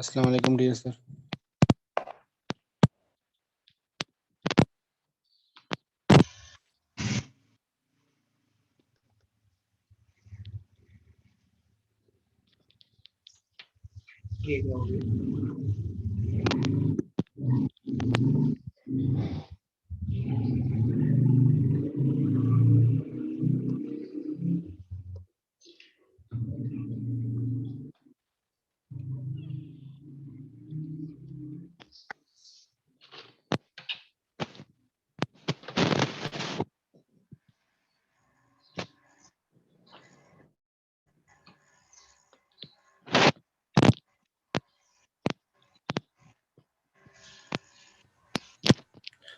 अस्सलाम वालेकुम dear sir.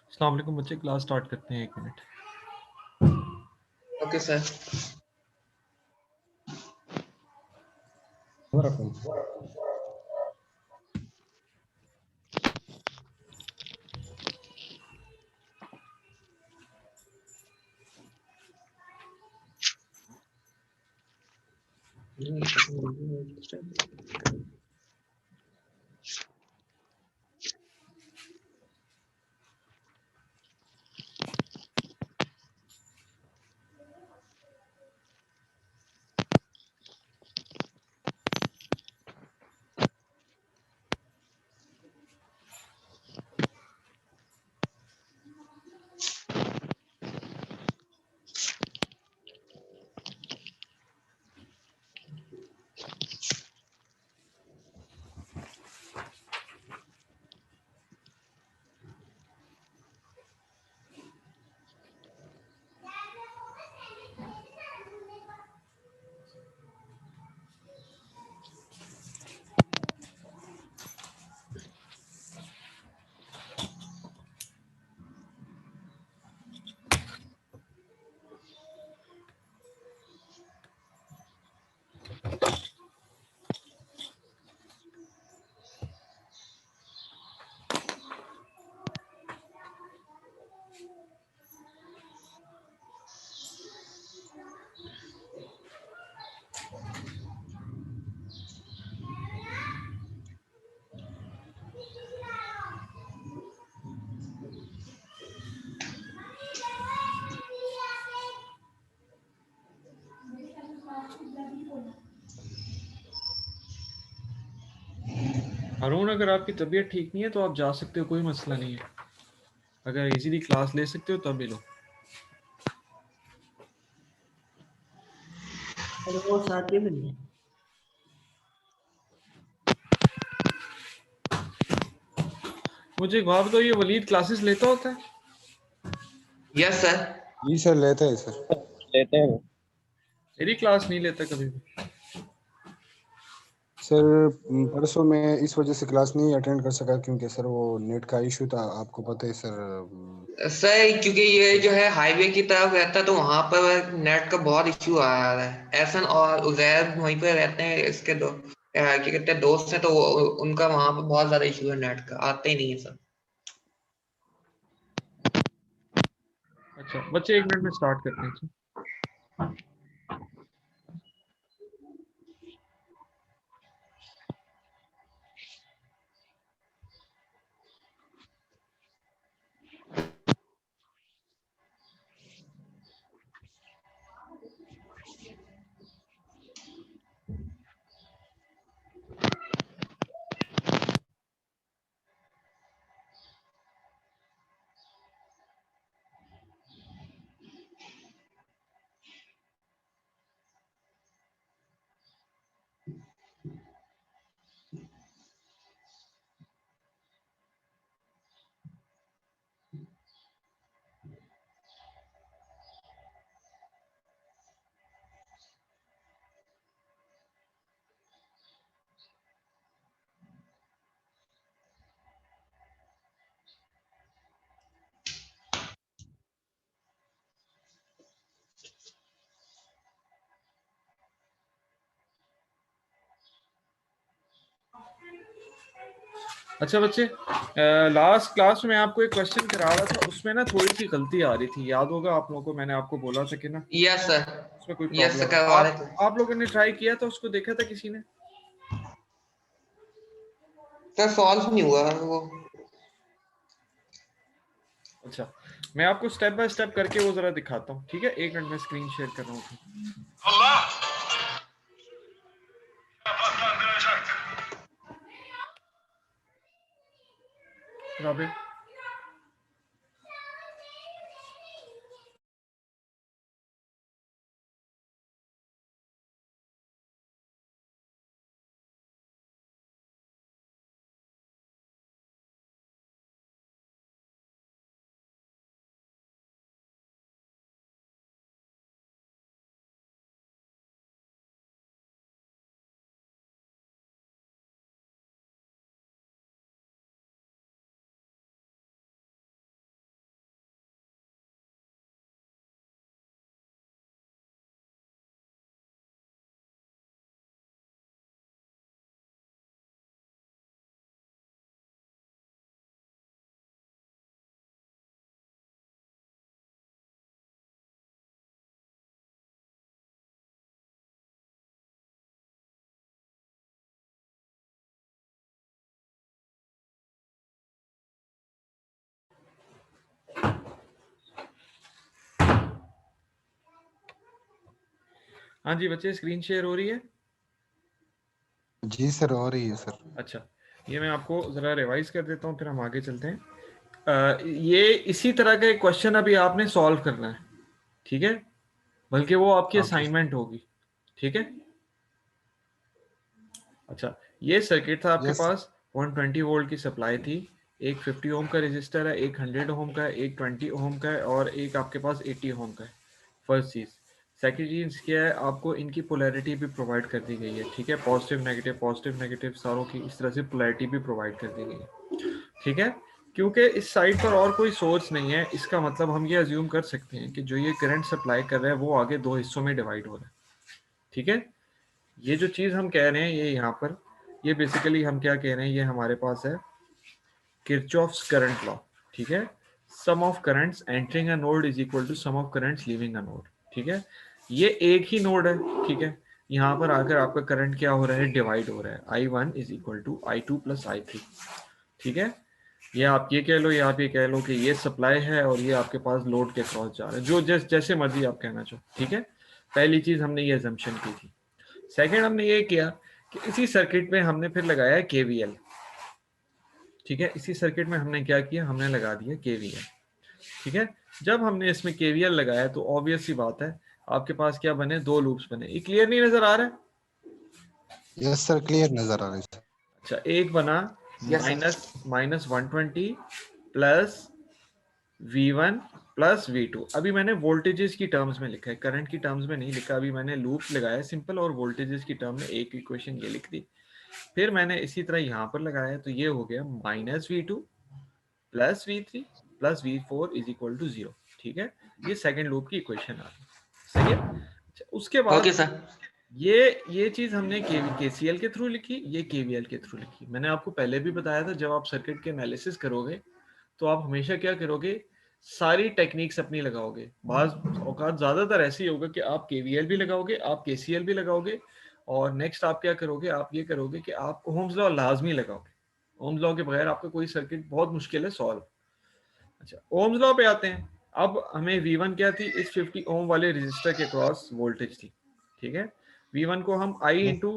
अस्सलाम वालेकुम बच्चे, क्लास स्टार्ट करते हैं। 1 मिनट। Okay sir. हारून, अगर आपकी तबीयत ठीक नहीं है तो आप जा सकते हो, कोई मसला नहीं है। अगर इजीली क्लास ले सकते हो तब भी लो। वो साथ में नहीं है। मुझे एक बात बताओ, ये वलीद क्लासेस लेता होता है? Yes sir. जी सर, लेते हैं सर। लेते हैं। मेरी क्लास नहीं लेता कभी भी। सर परसों मैं इस वजह से क्लास नहीं अटेंड कर सका क्योंकि सर वो नेट का इशू था, आपको पता है सर। सर क्योंकि ये जो है हाईवे की तरफ रहता है तो वहां पर नेट का बहुत इश्यू आ रहा है। एहसन और उजैर वहीं पर रहते हैं, इसके दो क्या कहते हैं दोस्त हैं, तो उनका वहां पर बहुत ज्यादा इशू है, नेट का आते ही नहीं है सर। अच्छा बच्चे, 1 मिनट में स्टार्ट करते हैं। अच्छा बच्चे, लास्ट क्लास में आपको एक क्वेश्चन करा रहा था, उसमें ना थोड़ी सी गलती आ रही थी, याद होगा आप लोगों को? मैंने आपको बोला था कि ना यस सर। उसमें कोई यस सर, प्रॉब्लम है। करवा रहे थे। आप लोगों ने ट्राई किया था, उसको देखा था किसी ने? सर सॉल्व नहीं हुआ वो। अच्छा, मैं आपको स्टेप बाय स्टेप करके वो जरा दिखाता हूँ, ठीक है? 1 मिनट में स्क्रीन शेयर कर रहा हूँ। राबिल, हाँ जी बच्चे, स्क्रीन शेयर हो रही है? जी सर, हो रही है सर। अच्छा, ये मैं आपको जरा रिवाइज कर देता हूँ, फिर हम आगे चलते हैं। ये इसी तरह का एक क्वेश्चन अभी आपने सॉल्व करना है, ठीक है? बल्कि वो आपकी ओके। असाइनमेंट होगी, ठीक है? अच्छा, ये सर्किट था आपके यस। पास, 120 वोल्ट की सप्लाई थी, एक 50 ओम का रेजिस्टर है, एक 100 ओम का है, एक 20 ओम का है और एक आपके पास 80 ओम का है। फर्स्ट चीज। सेकंड चीज क्या है, आपको इनकी पोलैरिटी भी प्रोवाइड कर दी गई है, ठीक है? पॉजिटिव नेगेटिव सारों की इस तरह से पोलैरिटी भी प्रोवाइड कर दी गई है, ठीक है? क्योंकि इस साइड पर और कोई सोर्स नहीं है, इसका मतलब हम ये अज्यूम कर सकते हैं कि जो ये करंट सप्लाई कर रहा है वो आगे दो हिस्सों में डिवाइड हो रहा है, ठीक है? ये जो चीज हम कह रहे हैं ये यहाँ पर, ये बेसिकली हम क्या कह रहे हैं, ये हमारे पास है किरचॉफ्स करंट लॉ, ठीक है? Sum of currents entering a node is equal to sum of currents leaving a node, ठीक है? ये एक ही नोड है, ठीक है? यहाँ पर आकर आपका करंट क्या हो रहा है, डिवाइड हो रहा है, I1 is equal to I2 plus I3, ठीक है? ये आप ये कह लो या आप ये कह लो कि ये सप्लाई है और ये आपके पास लोड के क्रॉस जा रहा है, जो जैसे मर्जी आप कहना चाहो, ठीक है? पहली चीज हमने ये अजम्पशन की थी। सेकेंड हमने ये किया कि इसी सर्किट में हमने फिर लगाया केवीएल, ठीक है? इसी सर्किट में हमने क्या किया, हमने लगा दिया केवीएल, ठीक है? जब हमने इसमें केवीएल लगाया तो ऑब्वियस सी बात है आपके पास क्या बने, दो लूप्स बने। ये क्लियर नहीं नजर आ रहा है? यस सर, क्लियर नजर आ रही है। अच्छा, एक बना yes sir. Minus 120 plus V1 plus V2। अभी मैंने वोल्टेजेस की टर्म्स में लिखा है, करंट की टर्म्स में नहीं लिखा। अभी मैंने लूप लगाया सिंपल और वोल्टेजेस की टर्म में एक इक्वेशन ये लिख दी। फिर मैंने इसी तरह यहाँ पर लगाया तो ये हो गया minus V2 plus V3 plus V4 is equal to 0, ठीक है? ये सेकंड लूप की इक्वेशन आ गई, सही है? अच्छा, उसके बाद ओके सर। ये चीज हमने केसीएल के थ्रू लिखी, ये केवीएल के थ्रू लिखी। मैंने आपको पहले भी बताया था, जब आप सर्किट के एनालिसिस करोगे तो आप हमेशा क्या करोगे, सारी टेक्निक्स अपनी लगाओगे। बाज औकात ज्यादातर ऐसे ही होगा कि आप केवीएल भी लगाओगे, आप केसीएल भी लगाओगे और नेक्स्ट आप क्या करोगे, आप ये करोगे कि आप ओम्स लॉ लाजमी लगाओगे। ओम्स लॉ के बगैर आपका कोई सर्किट बहुत मुश्किल है सॉल्व। अच्छा, ओम्स लॉ पे आते हैं। अब हमें V1 क्या थी, इस 50 ओम वाले रेजिस्टर के क्रॉस वोल्टेज थी, ठीक है? V1 को हम I इंटू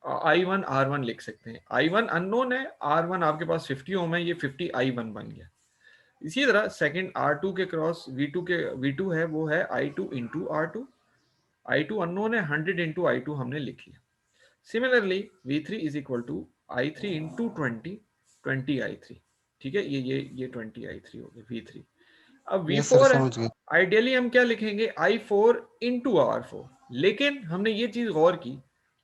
I1 R1 लिख सकते हैं। I1 अननोन है, R1 आपके पास 50 ओम है, ये 50 I1 बन गया। इसी तरह सेकंड R2 के क्रॉस V2 है, वो है I2 into R2। I2 unknown है, 100 इंटू I2 हमने लिख लिया। Similarly V3 is equal to I3 into 20 I3, ठीक है? ये 20 I3 हो गया V3। अब यस सर, V4 है, समझ गए। आइडियली हम क्या लिखेंगे, I4 इंटू R4। लेकिन हमने ये चीज गौर की,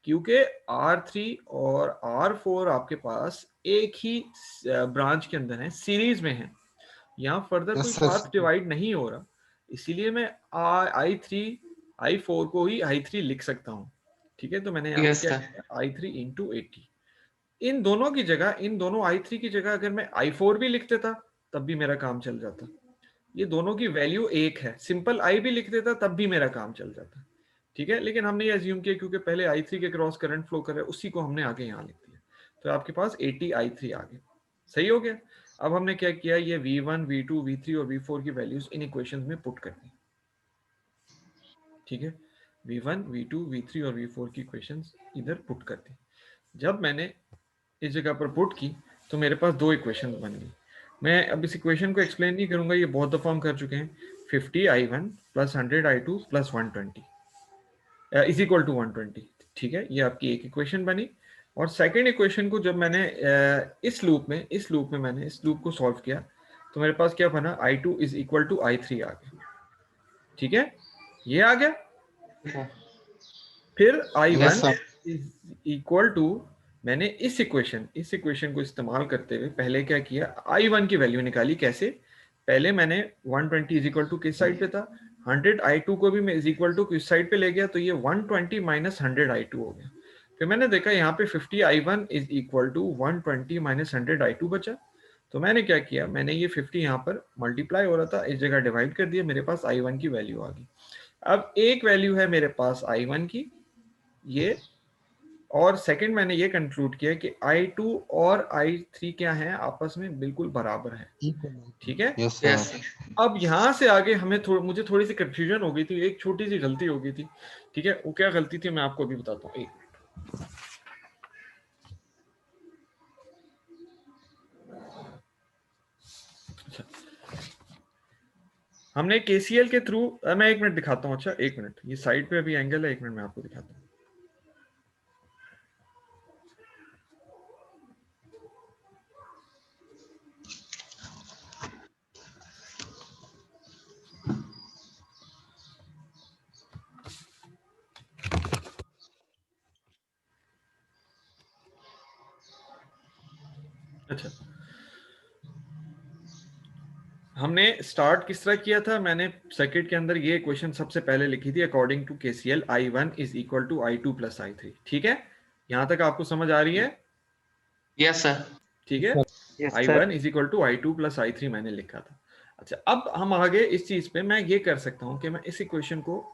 क्योंकि R3 और R4 आपके पास एक ही ब्रांच के अंदर है, सीरीज में है, यहाँ फर्दर कोई यस सर। पाथ डिवाइड नहीं हो रहा, इसीलिए मैं I4 को ही I3 लिख सकता हूँ, ठीक है? तो मैंने यहाँ पे यस क्या सर। किया, I3 इंटू 80। इन दोनों की जगह, इन दोनों I3 की जगह अगर मैं I4 भी लिख देता तब भी मेरा काम चल जाता। ये दोनों की वैल्यू एक है, सिंपल I भी लिख देता तब भी मेरा काम चल जाता, ठीक है? लेकिन हमने ये अज्यूम किया क्योंकि पहले I3 के क्रॉस करंट फ्लो कर रहा है, उसी को हमने आगे यहाँ लिख दिया। तो आपके पास 80 I3 आ गए। सही हो गया। अब हमने क्या किया, ये V1, V2, V3 और V4 की वैल्यूज इन इक्वेशंस में पुट कर दी। ठीक है, V1, V2, V3 और V4 की इक्वेशंस इधर पुट कर दी। जब मैंने इस जगह पर पुट की तो मेरे पास दो इक्वेशंस बन गई। मैं अब इस इक्वेशन को एक्सप्लेन नहीं करूंगा, ये बहुत दफा हम कर चुके हैं। 50 I1 plus 100 I2 plus 120 is equal to 120। ठीक है, ये आपकी एक इक्वेशन बनी। और सेकेंड इक्वेशन को जब मैंने इस लूप में मैंने इस लूप को सॉल्व किया तो मेरे पास क्या बना, I2 is equal to I3 आ गया। ठीक है, ये आ गया। फिर I1 इज इक्वल टू, मैंने इस इक्वेशन को इस्तेमाल करते हुए पहले क्या किया, I1 की वैल्यू निकाली। कैसे, पहले मैंने 120 इज इक्वल टू किस साइड पे था, 100 I2 को भी मैं इज इक्वल टू किस साइड पे ले गया, तो ये 120 माइनस 100 I2 हो गया। फिर मैंने देखा यहाँ पे 50 I1 is equal to 120 minus 100 I2 बचा। तो मैंने क्या किया, मैंने ये 50 यहाँ पर मल्टीप्लाई हो रहा था, इस जगह डिवाइड कर दिया, मेरे पास I1 की वैल्यू आ गई। अब एक वैल्यू है मेरे पास I1 की ये, और सेकंड मैंने ये कंक्लूड किया कि I2 और I3 क्या है, आपस में बिल्कुल बराबर है। ठीक है, यस सर। अब यहाँ से आगे हमें मुझे थोड़ी सी कंफ्यूजन हो गई थी, एक छोटी सी गलती हो गई थी। ठीक है, वो क्या गलती थी मैं आपको अभी बताता हूँ। अच्छा, हमने KCL के थ्रू, मैं एक मिनट दिखाता हूँ। अच्छा एक मिनट, ये साइड पे अभी एंगल है, एक मिनट मैं आपको दिखाता हूँ। अच्छा, हमने स्टार्ट किस तरह किया था, मैंने सर्किट के अंदर ये इक्वेशन सबसे पहले लिखी थी, according to KCL I1 is equal to I2 plus I3। ठीक है, यहां तक आपको समझ आ रही है? Yes sir. ठीक है, I1 is equal to I2 plus I3 मैंने लिखा था। अच्छा, अब हम आगे इस चीज पे मैं ये कर सकता हूं कि मैं इस इक्वेशन को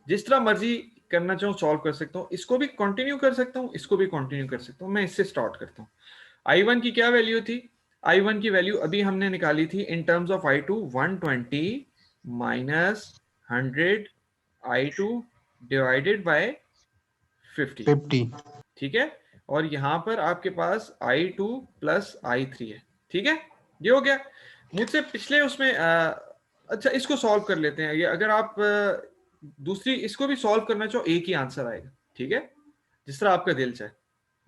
जिस तरह मर्जी करना चाहूँ सॉल्व कर सकता हूँ, इसको भी कंटिन्यू कर सकता हूँ, इसको भी कंटिन्यू कर सकता हूँ। मैं इससे स्टार्ट करता हूँ। I1 की क्या वैल्यू थी, I1 की वैल्यू अभी हमने निकाली थी in terms of I2, 120 minus 100 I2 divided by 50। ठीक है, और यहां पर आपके पास I2 प्लस I3 है। ठीक है, ये हो गया। मुझसे पिछले उसमें अच्छा इसको सॉल्व कर लेते हैं। ये अगर आप दूसरी इसको भी सॉल्व करना चाहो, एक ही आंसर आएगा। ठीक है, जिस तरह आपका दिल चाहे।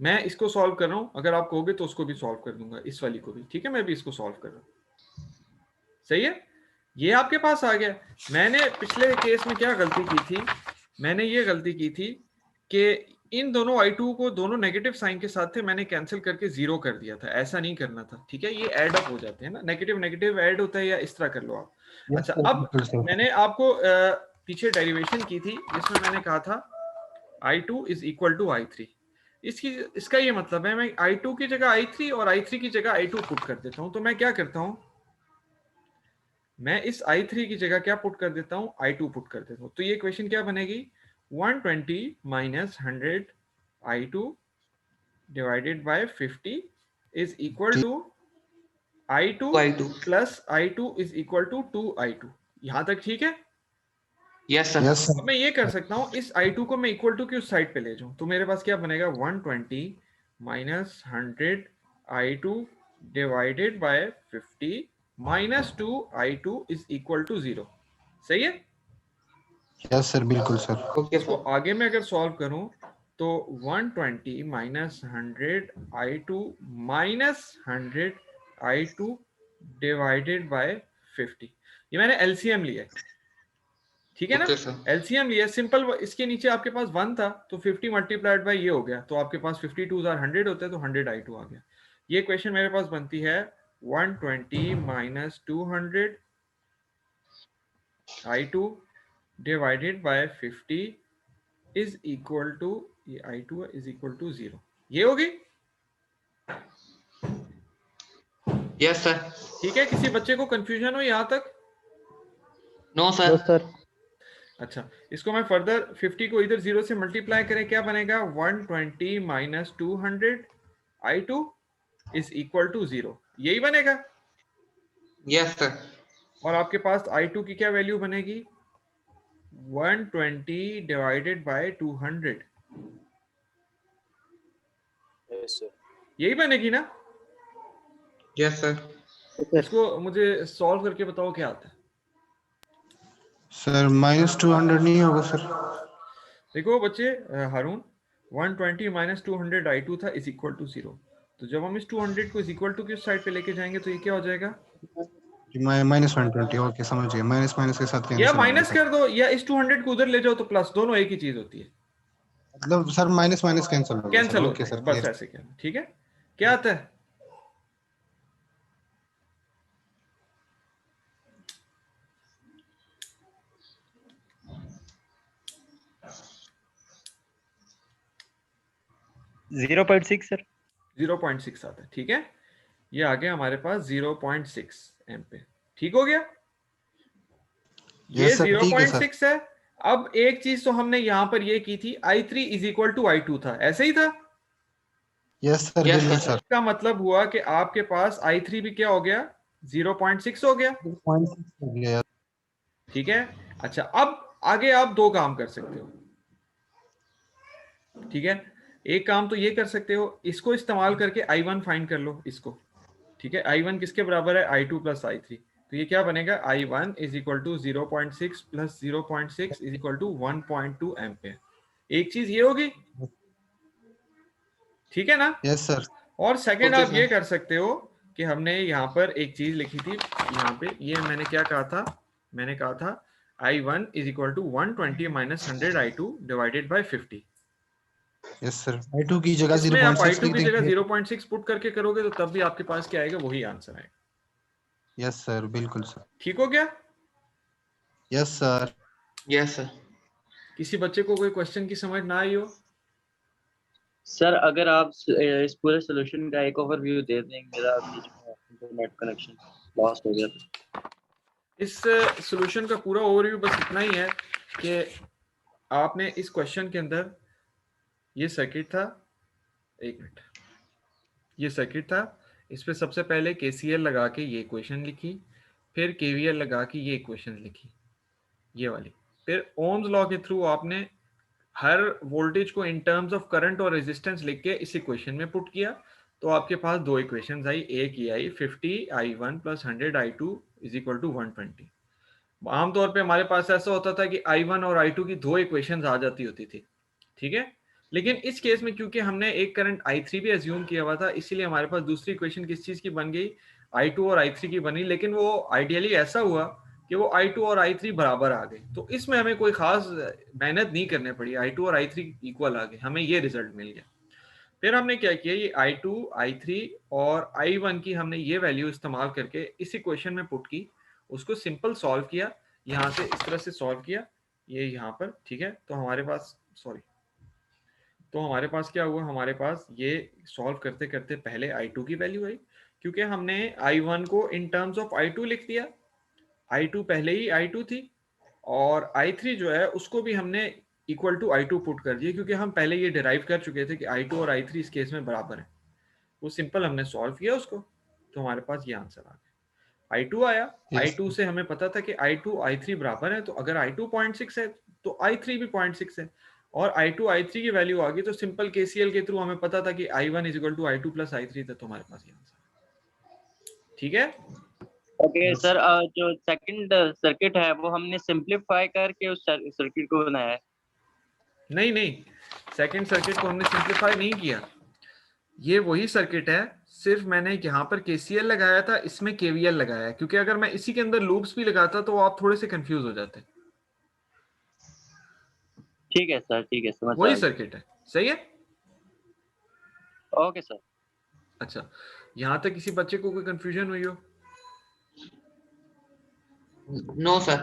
मैं इसको सॉल्व कर रहा हूं, अगर आप कहोगे तो उसको भी सॉल्व कर दूंगा, इस वाली को भी। ठीक है, मैं भी इसको सॉल्व कर रहा हूं। सही है, ये आपके पास आ गया। मैंने पिछले केस में क्या गलती की थी, मैंने ये गलती की थी कि इन दोनों I2 को दोनों नेगेटिव साइन के साथ थे, मैंने कैंसिल करके 0 कर दिया था। ऐसा नहीं करना था। ठीक है, ये ऐड अप हो जाते हैं ना, नेगेटिव नेगेटिव ऐड होता है, या इस तरह कर लो आप। अच्छा, अब मैंने आपको पीछे डेरिवेशन की थी जिसमें मैंने कहा था I2 is equal to I3। इसका ये मतलब है, मैं I2 की जगह I3 और I3 की जगह I2 पुट कर देता हूं। तो मैं क्या करता हूं, मैं इस I3 की जगह क्या पुट कर देता हूं, I2 पुट कर देता हूं। तो ये इक्वेशन क्या बनेगी, 120 minus 100 I2 divided by 50 is equal to I2 plus I2 is equal to 2I2। यहां तक ठीक है? Yes sir. अब मैं ये कर सकता हूं, इस I2 को मैं इक्वल टू की उस साइड पे ले जाऊं, तो मेरे पास क्या बनेगा, 120 minus 100 I2 divided by 50 minus 2 I2 is equal to 0। सही है? यस सर, बिल्कुल सर। ओके इसको सर। आगे मैं अगर सॉल्व करूं तो 120 minus 100 I2 minus 100 I2 divided by 50। ये मैंने LCM लिया है। ठीक है ना, ओके सर। LCM लिया सिंपल। इसके नीचे आपके पास 1 था तो 50 मल्टीप्लाइड बाय ये हो गया, तो आपके पास 52 100 होता है, तो 100 I2 आ गया। ये क्वेश्चन मेरे पास बनती है 120 minus 200 I2 divided by 50 is equal to, ये I2 इज इक्वल टू 0। ये होगी? Yes sir. ठीक है, किसी बच्चे को कंफ्यूजन हो यहाँ तक? No sir. अच्छा, इसको मैं फर्दर 50 को इधर 0 से मल्टीप्लाई करें, क्या बनेगा, 120 minus 200 I2 is equal to 0, यही बनेगा। Yes sir. और आपके पास I2 की क्या वैल्यू बनेगी? 120 डिवाइडेड बाय 200, यही बनेगी ना? Yes sir. इसको मुझे सॉल्व करके बताओ क्या आता है। सर -200 नहीं होगा सर? देखो बच्चे, हारून, 120 माइनस 200 I2 था इज इक्वल टू 0। तो जब हम इस 200 को इज इक्वल टू किस साइड पे लेके जाएंगे तो ये क्या हो जाएगा? -120। ओके, समझ गए। माइनस माइनस के साथ या कैंसिल होंगे माइनस सर। कर दो या इस 200 को उधर ले जाओ तो प्लस, दोनों एक ही चीज होती है। मतलब सर माइनस माइनस कैंसिल हो गया सर। कैंसिल हो ओके जाएगा, सर, बस क्लियर। ऐसे क्या, ठीक है। क्या आता है? Zero 0.6 sir. 0.6 आता है, ठीक है। ये आ गया हमारे पास 0.6 एम्पीयर, ठीक हो गया। ये यस सर, ठीक है सर। 0.6 है। अब एक चीज तो हमने यहां पर ये की थी, I3 is equal to I2 था, ऐसे ही था। यस सर, यस बिल्कुल सर। सर। इसका मतलब हुआ कि आपके पास I3 भी क्या हो गया? 0.6 हो गया, 0.6 हो गया। ठीक है। अच्छा, अब आगे आप दो काम कर सकते हो, ठीक है। एक काम तो ये कर सकते हो, इसको इस्तेमाल करके I1 फाइंड कर लो इसको, ठीक है। I1 किसके बराबर है? I2 plus I3। तो ये क्या बनेगा? I1 is equal to 0.6 plus 0.6 is equal to 1.2 ampere. एक चीज ये होगी, ठीक है ना। Yes sir. और सेकंड ओके आप ये सर। कर सकते हो कि हमने यहाँ पर एक चीज लिखी थी, यहाँ पे ये मैंने क्या कहा था? मैंने कहा था I1 is equal to 120 minus 100 I2 divided by 50। Yes sir, I2 की जगह इसमें आप 0.6 I2 लिख की जगह देंगे। 0.6 पुट करके करोगे तो तब भी आपके पास क्या आएगा? वही आंसर आएगा, यस सर, बिल्कुल सर। ठीक हो गया। Yes sir. Yes sir. किसी बच्चे को कोई क्वेश्चन की समझ ना आई हो? सर अगर आप इस पूरे सोल्यूशन का एक ओवरव्यू दे दें, मेरा अभी जो है इंटरनेट कनेक्शन लॉस्ट हो गया था। इस सॉल्यूशन का पूरा ओवरव्यू बस इतना ही है कि आपने इस क्वेश्चन के अंदर ये सर्किट था, एक मिनट, ये सर्किट था, इस पे सबसे पहले KCL लगा के ये इक्वेशन लिखी, फिर KVL लगा के ये इक्वेशन लिखी, ये वाली। फिर ओम्स लॉ के थ्रू आपने हर वोल्टेज को इन टर्म्स ऑफ करंट और रेजिस्टेंस लिख के इस इक्वेशन में पुट किया, तो आपके पास दो इक्वेशंस आई। एक ये आई 50 I1 plus 100 I2 is equal to 120। आमतौर पे हमारे पास ऐसा होता था कि I1 और I2 की दो इक्वेशंस आ जाती होती थी, ठीक है। लेकिन इस केस में क्योंकि हमने एक करंट I3 भी एज्यूम किया हुआ था, इसीलिए हमारे पास दूसरी इक्वेशन किस चीज की बन गई? I2 और I3 की बनी। लेकिन वो आइडियली ऐसा हुआ कि वो I2 और I3 बराबर आ गए, तो इसमें हमें कोई खास मेहनत नहीं करनी पड़ी, I2 और I3 इक्वल आ गए, हमें ये रिजल्ट मिल गया। फिर हमने क्या किया, ये I2, I3 और I1 की हमने ये वैल्यू इस्तेमाल करके इस इक्वेशन में पुट की, उसको सिंपल सॉल्व किया, यहाँ से इस तरह से सॉल्व किया, ये यहाँ पर, ठीक है। तो हमारे पास, सॉरी, तो हमारे पास क्या हुआ? हमारे पास ये सॉल्व करते करते पहले I2 की वैल्यू आई, क्योंकि हमने I1 को इन टर्म्स ऑफ I2 लिख दिया, I2 पहले ही I2 थी, और I3 जो है उसको भी हमने इक्वल टू I2 पुट कर दिया, क्योंकि हम पहले ये डिराइव कर चुके थे कि I2 और I3 इस केस में बराबर है। वो सिंपल हमने सॉल्व किया उसको, तो हमारे पास ये आंसर आ गया, I2 आया। Yes. I2 से हमें पता था कि I2 I3 बराबर है, तो अगर I2 0.6 है तो I3 भी 0.6 है, और I2 I3 की वैल्यू आ गई, तो सिंपल KCL के थ्रू हमें पता था कि I1 is equal to I2 plus I3 था, तो हमारे पास ये आंसर, ठीक है। ओके सर, जो सेकंड सर्किट है वो हमने सिंपलीफाई करके उस सर्किट को बनाया है। नहीं नहीं, सेकंड सर्किट को हमने सिंपलीफाई नहीं किया, ये वही सर्किट है, सिर्फ मैंने यहाँ पर KCL लगाया था, इसमें KVL लगाया है, क्योंकि अगर मैं इसी के अंदर लूप्स भी लगाता तो आप थोड़े से कंफ्यूज हो जाते। ठीक है सर, ठीक है, समझ वही आ गया। सर्किट है, सही है। Okay sir. अच्छा, यहाँ तक किसी बच्चे को कोई कंफ्यूजन हुई हो? No sir.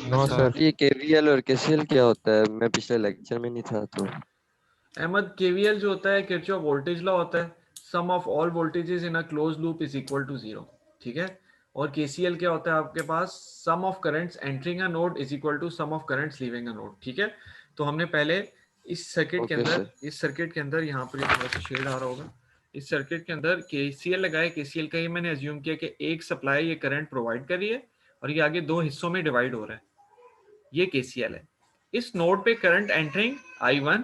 नो सर, ये केवीएल और केसीएल क्या होता है? मैं पिछले लेक्चर में नहीं था तो। अहमद, KVL जो होता है किरचॉफ वोल्टेज लॉ होता है, sum of all voltages in a close loop is equal to 0, ठीक है। और KCL क्या होता है आपके पास? Sum of currents entering a node is equal to sum of currents leaving a node, ठीक है। तो हमने पहले इस सर्किट के ओके अंदर, सर। इस सर्किट के अंदर यहाँ पर थोड़ा सा शेड आ रहा होगा, इस सर्किट के अंदर केसीएल लगाए, केसीएल का ही मैंने अज्यूम किया कि एक सप्लाई ये करंट प्रोवाइड कर रही है और ये आगे दो हिस्सों में डिवाइड हो रहा है, ये केसीएल है। इस नोड पे करंट एंटरिंग I1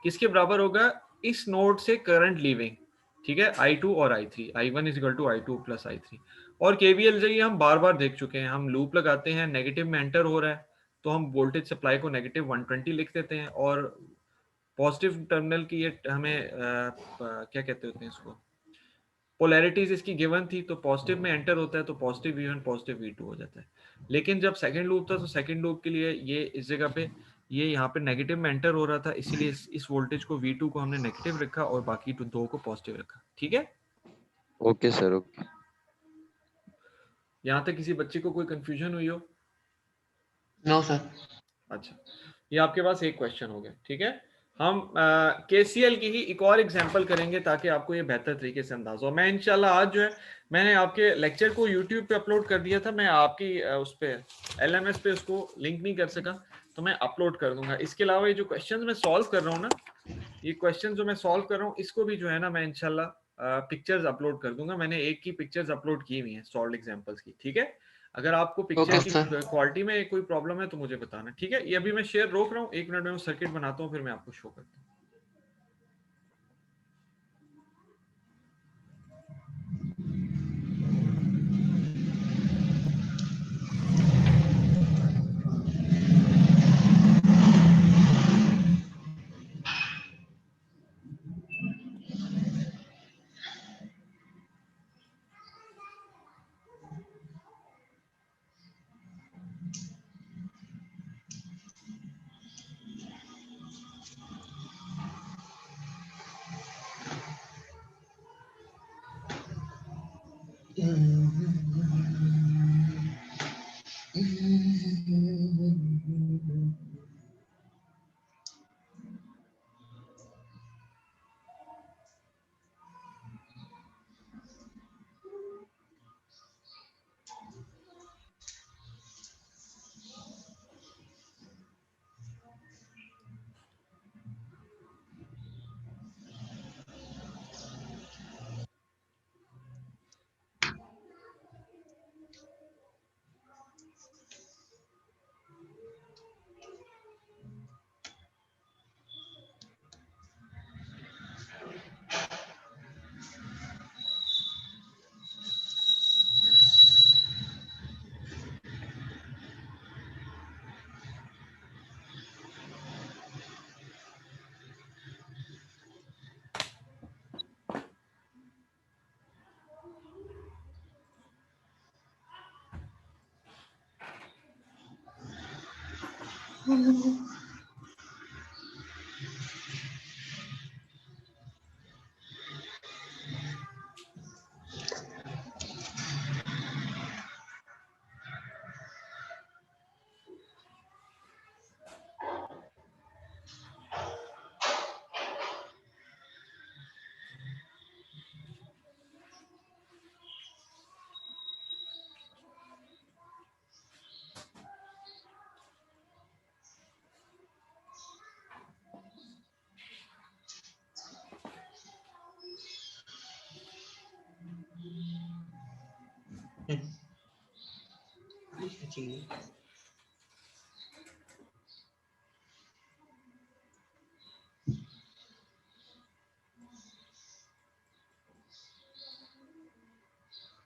किसके बराबर होगा, इस नोड से करंट लीविंग, ठीक है, I2 और I3, I1 is equal to I2 plus I3। और केवीएल से हम बार बार देख चुके हैं, हम लूप लगाते हैं, नेगेटिव में एंटर हो रहा है तो हम वोल्टेज सप्लाई को नेगेटिव 120 लिख देते हैं, और पॉजिटिव टर्मिनल की ये हमें क्या कहते होते हैं इसको, पोलैरिटीज इसकी गिवन थी, तो पॉजिटिव में एंटर होता है तो पॉजिटिव V1 पॉजिटिव V2 हो जाता है। लेकिन जब सेकंड लूप था तो सेकंड लूप के लिए ये इस जगह पे ये यहाँ पे नेगेटिव में एंटर हो रहा था, इसीलिए इस वोल्टेज को V2 को हमने नेगेटिव रखा और बाकी दो को पॉजिटिव रखा। ठीक है, ओके सर, ओके। यहाँ तक किसी बच्चे को कोई कंफ्यूजन हुई हो? No sir. अच्छा, ये आपके पास एक क्वेश्चन हो गया। ठीक है, हम केसीएल की ही एक और एग्जांपल करेंगे ताकि आपको ये बेहतर तरीके से अंदाजा हो। मैं इंशाल्लाह आज जो है मैंने आपके लेक्चर को यूट्यूब पे अपलोड कर दिया था, मैं आपकी उस पे एलएमएस पे उसको लिंक नहीं कर सका, तो मैं अपलोड कर दूंगा। इसके अलावा ये जो क्वेश्चन मैं सॉल्व कर रहा हूँ ना, ये क्वेश्चन जो मैं सॉल्व कर रहा हूँ इसको भी जो है ना मैं इंशाल्लाह पिक्चर्स अपलोड कर दूंगा। मैंने एक की पिक्चर्स अपलोड की हुई हैं सॉल्व एग्जांपल्स की। ठीक है, अगर आपको पिक्चर ओके की सर। क्वालिटी में कोई प्रॉब्लम है तो मुझे बताना। ठीक है, ये अभी मैं शेयर रोक रहा हूँ, 1 मिनट में सर्किट बनाता हूँ, फिर मैं आपको शो करता हूँ।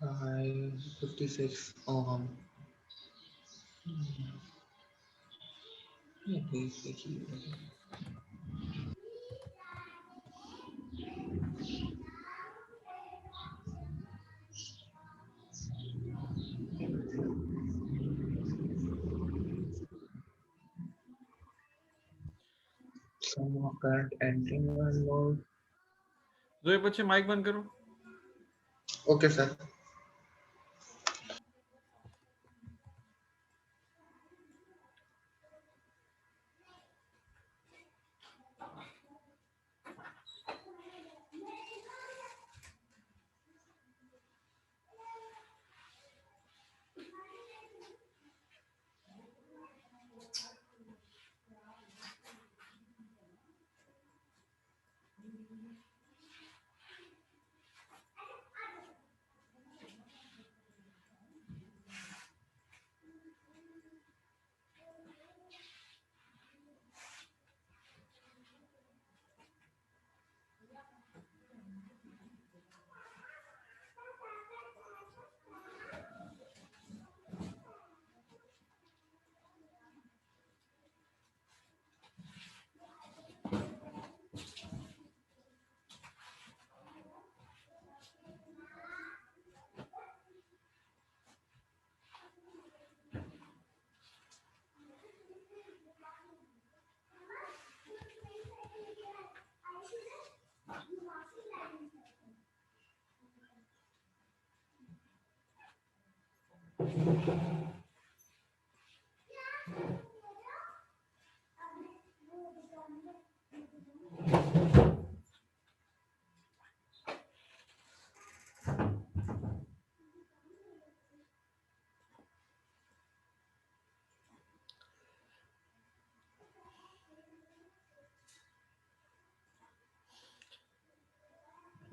I 56 ohm. ये please देखिए। Some current entering one node. तो ये बच्चे माइक बंद करो। Okay sir.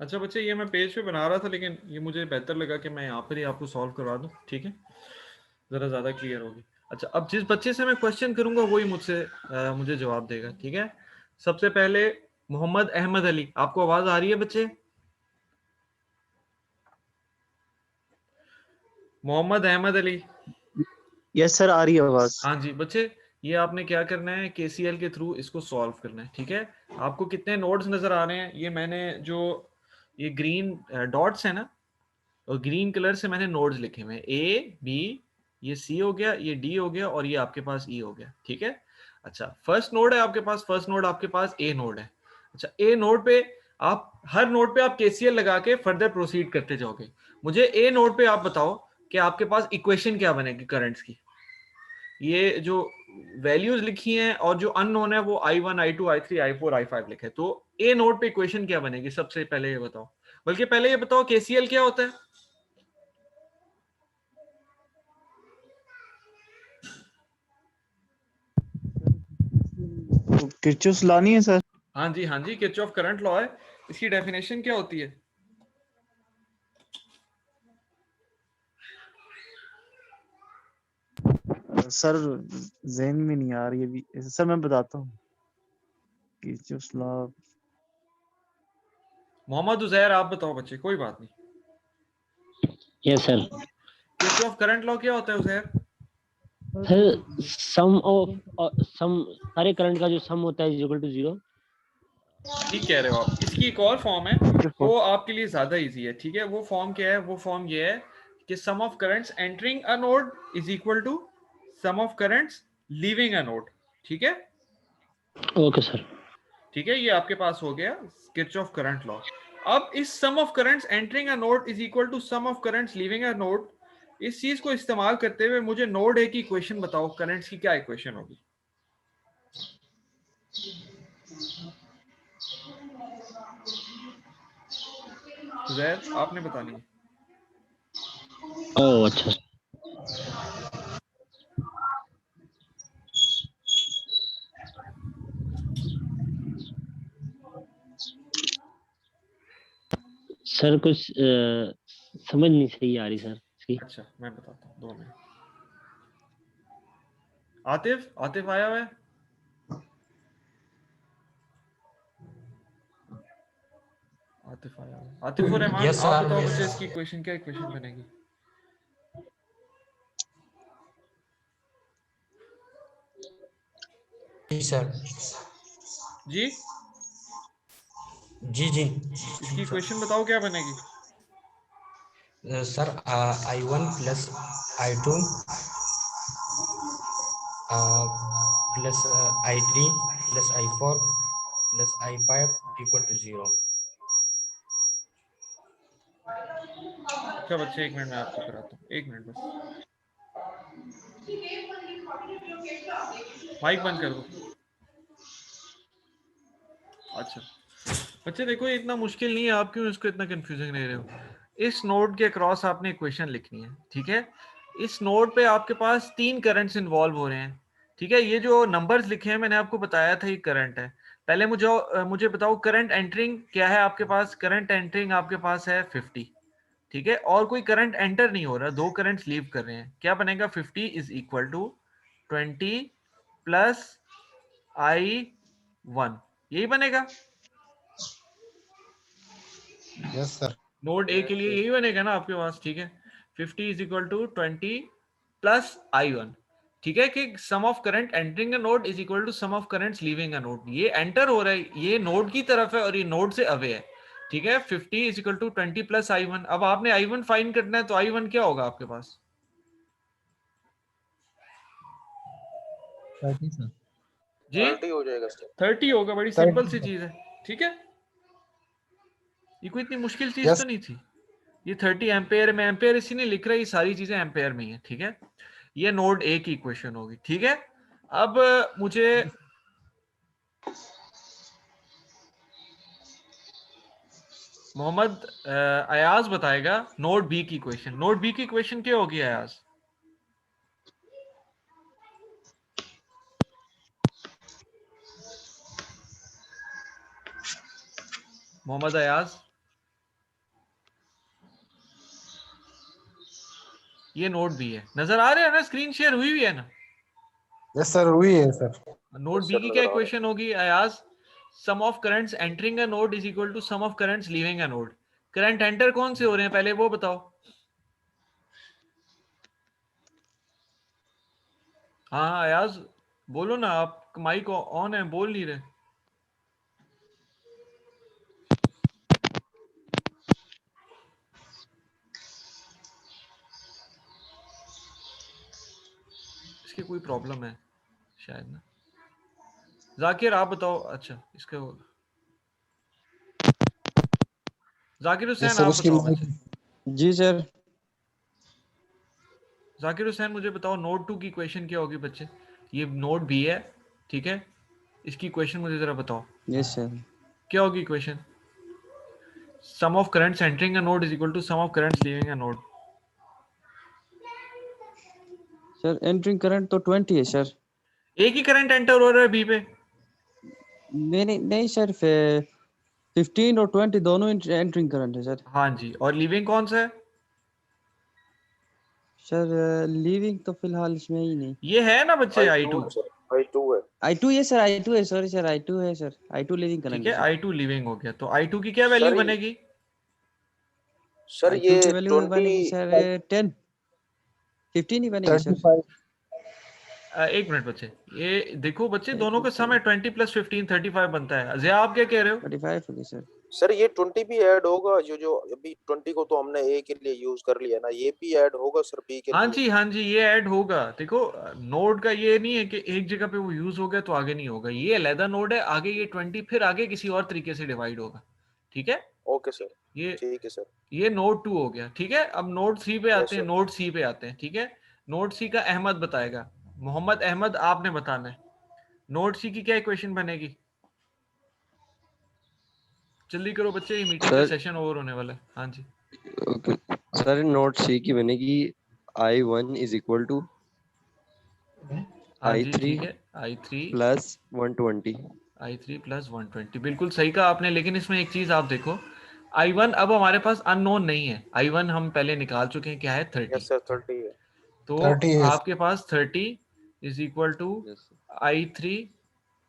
अच्छा बच्चे, ये मैं पेज पे बना रहा था, लेकिन ये मुझे बेहतर लगा कि मैं यहाँ पर ही आपको सॉल्व करवा दूँ, ठीक है, ज़रा ज़्यादा क्लियर होगी। अच्छा, अब जिस बच्चे से मैं क्वेश्चन करूँगा वही मुझे जवाब देगा, ठीक है। सबसे पहले मोहम्मद अहमद अली, आपको आवाज़ आ रही है बच्चे? मोहम्मद अहमद अली। यस सर, आ रही है आवाज। हाँ जी बच्चे, ये आपने क्या करना है, केसीएल के थ्रू इसको सॉल्व करना है, ठीक है। आपको कितने नोड्स नजर आ रहे हैं? ये मैंने जो ये ग्रीन डॉट्स है ना, और ग्रीन कलर से मैंने नोड्स लिखे हुए हैं, ए बी, ये सी हो गया, ये डी हो गया, और ये आपके पास ई हो गया, ठीक है। अच्छा, फर्स्ट नोड है आपके पास, फर्स्ट नोड आपके पास ए नोड है। अच्छा, ए नोड पे आप हर नोड पे आप केसीएल लगा के फर्दर प्रोसीड करते जाओगे। मुझे ए नोड पे आप बताओ कि आपके पास इक्वेशन क्या बनेगी करंट्स की। ये जो वैल्यूज लिखी हैं और जो अननोन है वो i1 i2 i3 i4 i5 लिखे, तो ए नोड पे इक्वेशन क्या बनेगी सबसे पहले ये बताओ। बल्कि पहले ये बताओ केसीएल क्या होता है। किरचॉफ लॉ नहीं है सर? हाँ जी, हाँ जी, किरचॉफ करंट लॉ है। इसकी डेफिनेशन क्या होती है? सर ज़हन में नहीं आ रही है अभी सर, मैं बताता हूँ। Kirchhoff law. मोहम्मद उजैर, आप बताओ बच्चे, कोई बात नहीं। Yes sir. Kirchhoff current law क्या होता है उजैर? सर सम सारे करंट का जो सम होता है इज इक्वल टू 0। ठीक कह रहे हो आप। इसकी एक और फॉर्म है, वो आपके लिए ज्यादा इजी है, ठीक है। वो फॉर्म क्या है? वो फॉर्म ये है कि sum of currents entering a node is equal to sum of currents leaving a node, ठीक है। Okay sir. ठीक है, ये आपके पास हो गया किरचॉफ करंट लॉ। अब इस sum of currents entering a node is equal to sum of currents leaving a node, इस चीज को इस्तेमाल करते हुए मुझे नोड ए की इक्वेशन बताओ, करंट्स की क्या इक्वेशन होगी? ज़ैर, आपने बतानी है। ओह अच्छा। सर कुछ समझ नहीं सही आ रही सर इसकी। अच्छा, मैं बताता हूँ, 2 मिनट। आतिफ, आतिफ आया हुआ है? आतिफ आया हुआ है। आतिफ और रहमान, Yes, आप sir. बताओ Yes. बच्चे, इसकी इक्वेशन क्या इक्वेशन बनेगी? जी सर। जी जी जी इसकी इक्वेशन बताओ क्या बनेगी? Sir I1 plus I2 plus I3 plus I4 plus I5 equal to 0। अच्छा बच्चे, 1 मिनट में आपको कराता हूँ, 1 मिनट बस। माइक बंद कर दो। अच्छा बच्चे देखो, ये इतना मुश्किल नहीं है, आप क्यों इसको इतना कंफ्यूजिंग ले रहे हो। इस नोड के अक्रॉस आपने इक्वेशन लिखनी है, ठीक है। इस नोड पे आपके पास 3 करंट्स इन्वॉल्व हो रहे हैं, ठीक है। ये जो नंबर्स लिखे हैं मैंने आपको बताया था ये करंट है। पहले मुझे बताओ करंट एंटरिंग क्या है आपके पास। करंट एंटरिंग आपके पास है 50, ठीक है। और कोई करंट एंटर नहीं हो रहा, 2 करंट्स लीव कर रहे हैं। क्या बनेगा? 50 is equal to 20 plus I1, यही बनेगा। Yes sir. नोड ए के लिए यही बनेगा ना आपके पास, ठीक है। 50 is equal to 20 plus I1, ठीक है। कि sum of current entering a node is equal to sum of currents leaving a node. ये एंटर हो रहा है, ये नोड की तरफ है और ये नोड से अवे है, ठीक है। 50 is equal to 20 plus I1। अब आपने I1 फाइंड करना है, तो I1 क्या होगा आपके पास? 30 सर। जी 30 हो जाएगा सर। 30 होगा। बड़ी सिंपल सी चीज है, ठीक है। ये कोई इतनी मुश्किल चीज यस तो नहीं थी। ये 30 एम्पेयर में, एम्पेयर इसी ने लिख रहा है, ये सारी चीजें एम्पेयर में ही है, ठीक है। ये नोड ए की इक्वेशन होगी, ठीक है। अब मुझे मोहम्मद अयाज बताएगा नोड बी की इक्वेशन। नोड बी की इक्वेशन क्या होगी अयाज? मोहम्मद अयाज, ये नोड बी है, नजर आ रहा है ना, स्क्रीन शेयर हुई हुई है ना? यस सर, हुई है सर। नोड बी की क्या इक्वेशन होगी Ayaz? Sum of currents entering a node is equal to sum of currents leaving a node. Current enter कौन से हो रहे हैं पहले वो बताओ। हाँ हाँ अयाज बोलो ना, आप माइक ऑन है, बोल नहीं रहे। इसकी कोई प्रॉब्लम है शायद ना। जाकिर आप बताओ। अच्छा इसका जाकिर यस हुसैन सर, आप उसकी बताओ माइक। बच्चे। जी सर। जाकिर हुसैन मुझे बताओ नोड 2 की इक्वेशन क्या होगी बच्चे? ये नोड बी है, ठीक है, इसकी इक्वेशन मुझे जरा बताओ यस सर। क्या होगी equation? Sum of currents entering a node is equal to sum of currents leaving a node. Sir entering current तो 20 है सर। एक ही करंट एंटर हो रहा है बी पे? नहीं नहीं सर, 15 और 20 दोनों एंट्रिंग करंट है सर। हाँ जी, और लीविंग कौन सा है? सर लीविंग तो फिलहाल इसमें ही नहीं। ये है ना बच्चे I2। I2 है सर, I2 है, सॉरी सर, I2 है सर, I2 लिविंग ठीक करंट है, है सर। I2 लीविंग हो गया, तो I2 की क्या वैल्यू बनेगी? I2 की वैल्यू बनेगी सर 10, 15 ही बनेगी सर। 35। एक मिनट बच्चे, ये देखो बच्चे दोनों का सम है 20 + 15 35 बनता है। अजय आप क्या कह रहे हो? 35 होगी सर। सर ये 20 भी ऐड होगा, जो जो अभी 20 को तो हमने ए के लिए यूज कर लिया ना, ये भी ऐड होगा सर बी के हाँ लिए? जी हाँ जी, ये ऐड होगा। देखो नोड का ये नहीं है कि एक जगह पे वो यूज हो गया तो आगे नहीं होगा, ये अलहदा नोड है, आगे ये 20 फिर आगे किसी और तरीके से डिवाइड होगा, ठीक है। ओके सर, ये ठीक है सर। ये नोड 2 हो गया, ठीक है। अब नोड 3 पे यस आते हैं, सर। नोड सी पे आते हैं, ठीक है। नोड सी का अहमद बताएगा। मोहम्मद अहमद आपने बताना है नोड सी की क्या इक्वेशन बनेगी। जल्दी करो बच्चे, ये मीटिंग का सर सेशन ओवर होने वाला है। हाँ जी ओके सर, नोट सी की बनेगी I1 इज इक्वल टू हाँ जी I3 ठीक है, I3 प्लस 120। I3 + 120 बिल्कुल सही कहा आपने, लेकिन इसमें एक चीज आप देखो, I1 अब हमारे पास अननोन नहीं है, I1 हम पहले निकाल चुके हैं, क्या है 30। यस सर 30 है। तो 30 है। आपके पास 30 इज इक्वल टू I3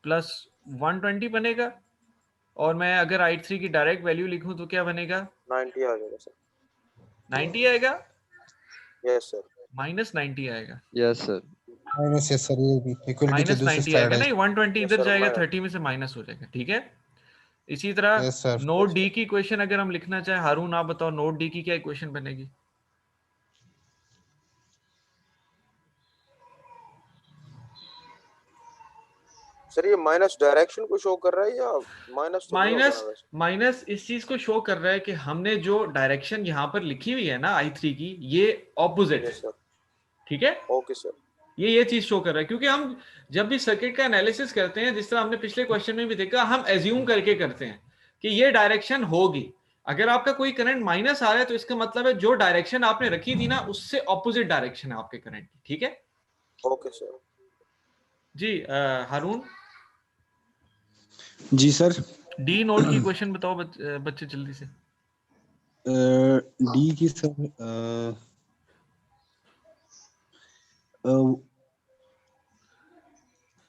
+ 120 बनेगा। और मैं अगर I3 की डायरेक्ट वैल्यू लिखूं तो क्या बनेगा? 90 आ जाएगा सर। 90 आएगा, यस सर। -90 आएगा। Yes sir. Minus, yes sir, ये भी इक्वल की तो दूसरी -90 साइड आएगा, है। नहीं 120 यस इधर सर जाएगा, मैं 30 में से माइनस हो जाएगा, ठीक है। इसी तरह यस सर। नोड डी की इक्वेशन अगर हम लिखना चाहें, हारून आप बताओ नोड डी की क्या इक्वेशन बनेगी? सर ये माइनस डायरेक्शन को शो कर रहा है या माइनस तो नहीं होगा ना वैसे? माइनस इस चीज को शो कर रहा है कि हमने जो डायरेक्शन यहाँ पर लिखी हुई है ना I3 की, ये ऑपोजिट है, यस सर। ठीक है। Okay sir. ये चीज शो कर रहा है, क्योंकि हम जब भी सर्किट का एनालिसिस करते हैं, जिस तरह हमने पिछले क्वेश्चन में भी देखा, हम एज्यूम करके करते हैं कि ये डायरेक्शन होगी। अगर आपका कोई करंट माइनस आ रहा है तो इसका मतलब है जो डायरेक्शन आपने रखी थी ना, उससे ऑपोजिट डायरेक्शन है आपके करंट की, ठीक है। Okay sir. जी हारून, जी सर। डी नोड की इक्वेशन बताओ बच्चे जल्दी से। डी की सर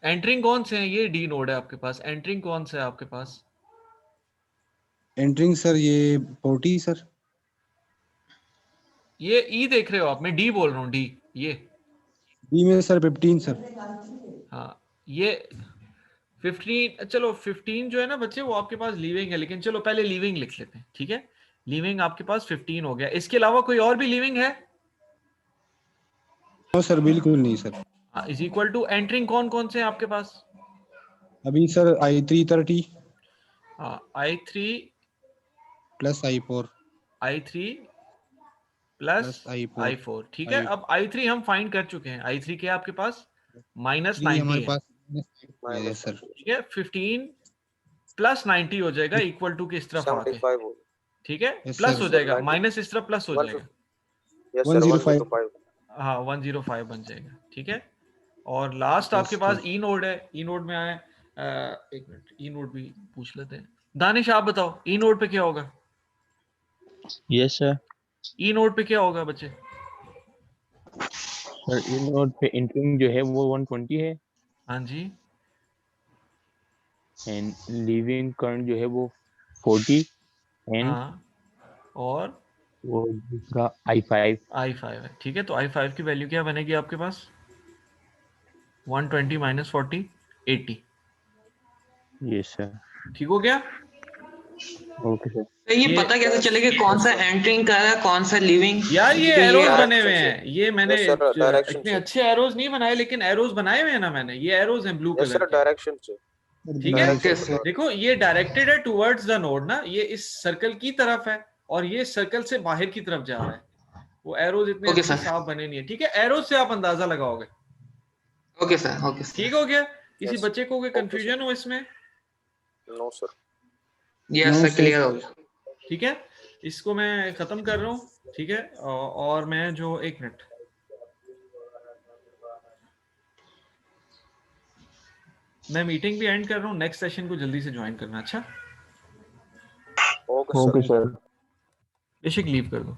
एंटरिंग कौन से हैं? ये डी नोड है आपके पास, एंटरिंग कौन सा है आपके पास? एंटरिंग सर ये 40 सर। ये ई देख रहे हो आप, मैं डी बोल रहा हूँ, डी ये। डी में सर 15 सर। हाँ ये 15, चलो 15 जो है ना बच्चे वो आपके पास लीविंग है, लेकिन चलो पहले लीविंग लिख लेते हैं, ठीक है। लीविंग आपके पास 15 हो गया, इसके अलावा कोई और भी लीविंग है? नो सर, बिल्कुल नहीं sir. Is equal to entering कौन कौन से हैं आपके पास? अभी sir I3 30 I3 plus I4। I3 plus I4 i4, ठीक है। अब i3 हम फाइंड कर चुके हैं, i3 क्या है आपके पास, माइनस हमारे 90 है, पास है सर। ठीक है। 15 प्लस 90 हो जाएगा इक्वल टू के इस तरफ आके, 75 हो ठीक है, Yes, प्लस sir. हो जाएगा, 90 माइनस इस तरफ प्लस हो जाएगा, यस सर 105 105 हाँ 105 बन जाएगा, ठीक है। और लास्ट Yes, आपके पास sir. ई नोड है, ई नोड में आए, एक मिनट ई नोड भी पूछ लेते हैं। दानिश आप बताओ ई नोड पे क्या होगा, यस सर। ई नोड पे क्या होगा बच्चे? सर ई नोड पे इंटरिंग जो है वो 120 है हाँ जी, एंड लीविंग करंट जो है वो 40 एंड हाँ, और वो दूसरा i5 i5 है, ठीक है। तो i5 की वैल्यू क्या बनेगी आपके पास, 120 माइनस 40 80, यस सर। ठीक हो गया। Okay sir. तो ये पता कैसे चलेगा कौन सा एंटरिंग कर रहा है कौन सा लिविंग? यार ये क्योंकि एरोज ये बने हुए हैं, ये मैंने यस सर डायरेक्शन इतने से अच्छे एरोज नहीं बनाए, लेकिन एरोज बनाए हुए हैं ना मैंने, ये एरोज हैं ब्लू यस कलर सर के, डायरेक्शन से ठीक है। Okay, sir. देखो ये डायरेक्टेड है टुवर्ड्स द नोड ना, ये इस सर्कल की तरफ है और ये सर्कल से बाहर की तरफ जा रहा है, वो एरोज इतने Okay, अच्छे sir. साफ बने नहीं है, ठीक है। एरोज से आप अंदाजा लगाओगे, ओके सर, ओके सर। ठीक हो गया। किसी Yes. बच्चे को कोई Okay, कंफ्यूजन हो इसमें? No sir yes No, sir, sir. Clear हो गया। ठीक है, इसको मैं खत्म कर रहा हूँ, ठीक है। और मैं जो एक मिनट, मैं मीटिंग भी एंड कर रहा हूँ, नेक्स्ट सेशन को जल्दी से ज्वाइन करना, अच्छा। ओके सर बेशक लीव कर दो।